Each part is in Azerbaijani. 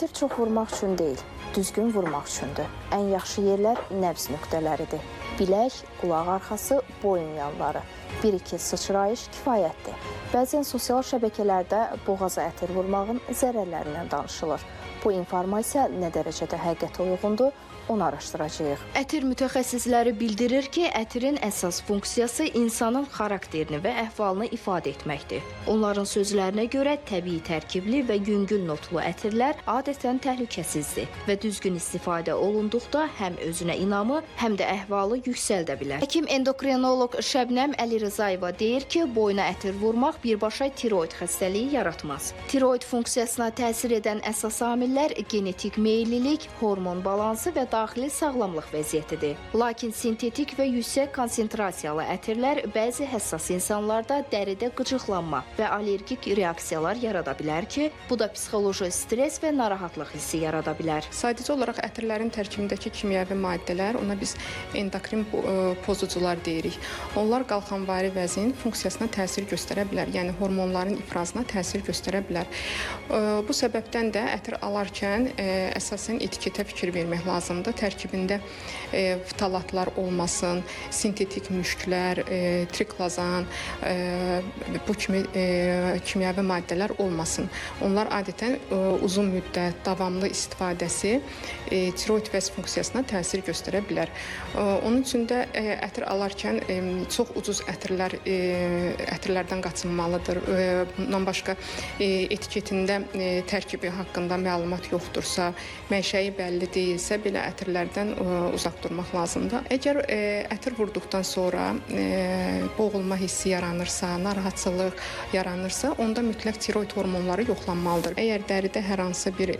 Ətir çox vurmaq üçün deyil, düzgün vurmaq üçündür. Ən yaxşı yerlər nəbz nöqtələridir. Bilək, qulaq arxası, boyun yanları. 1-2 sıçrayış kifayətdir. Bəzən sosial şəbəkələrdə boğaza ətir vurmağın zərərlərindən danışılır. Bu informasiya nə dərəcədə həqiqətə uyğundur, onu araşdıracağıq. Ətir mütəxəssisləri bildirir ki, ətirin əsas funksiyası insanın xarakterini və əhvalını ifadə etməkdir. Onların sözlərinə görə təbii tərkibli və yüngül notlu ətirlər adətən təhlükəsizdir və düzgün istifadə olunduqda həm özünə inamı, həm də əhvalı yüksəldə bilər. Həkim endokrinoloq Şəbnəm Əlirızayeva deyir ki, boyuna ətir vurmaq birbaşa tiroid xəstəliyi yaratmaz. Tiroid funksiyasına təsir edən əsas amillər genetik meyillilik, hormon balansı və daxili sağlamlıq vəziyyətidir. Lakin sintetik və yüksək konsentrasiyalı ətirlər bəzi həssas insanlarda dəridə qıcıqlanma və allergik reaksiyalar yarada bilər ki, bu da psixoloji stres və narahatlıq hissi yarada bilər. Sadəcə olaraq ətirlərin tərkibindəki kimyəvi maddələr, ona biz endokrin pozucular deyirik. Onlar qalxanvari vəzin funksiyasına təsir göstərə bilər, yəni hormonların ifrazına təsir göstərə bilər. Bu səbəbdən də ətir alarkən əsasən etiketə fikir vermək lazımdır. Tərkibində ftalatlar olmasın, sintetik müşklər, triklazan, bu kimi kimyəvi maddələr olmasın. Onlar adətən uzun müddət davamlı istifadəsi tiroid vəz funksiyasına təsir göstərə bilər. Onun üçün də ətir alarkən çox ucuz ətirlərdən qaçınmalıdır. Bundan başqa etiketində tərkibi haqqında məlumat yoxdursa, mənşəyi bəlli deyilsə belə ətirlərdən uzaq durmaq lazımdır. Əgər ətir vurduqdan sonra boğulma hissi yaranırsa, narahatçılıq yaranırsa, onda mütləq tiroid hormonları yoxlanmalıdır. Əgər dəridə hər hansı bir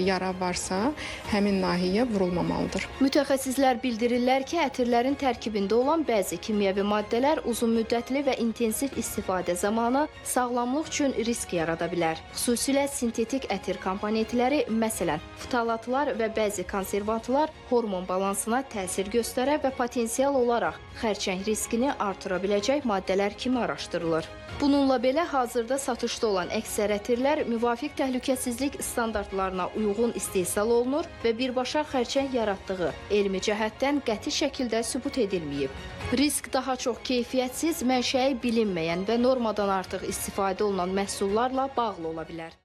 yara varsa, həmin nahiyyə vurulmamalıdır. Mütəxəssislər bildirirlər ki, ətirlərin tərkibində olan bəzi kimyəvi maddələr uzunmüddətli və intensiv istifadə zamanı sağlamlıq üçün risk yarada bilər. Xüsusilə sintetik ətir komponentləri, məsələn, ftalatlar və bəzi konservantlar hormon balansına təsir göstərə və potensial olaraq xərçəng riskini artıra biləcək maddələr kimi araşdırılır. Bununla belə hazırda satışda olan əksər ətirlər müvafiq təhlükəsizlik standartlarına uyğun istehsal olunur və birbaşa xərçəng yaratdığı elmi cəhətdən qəti şəkildə sübut edilməyib. Risk daha çox keyfiyyətsiz, mənşəyi bilinməyən və normadan artıq istifadə olunan məhsullarla bağlı ola bilər.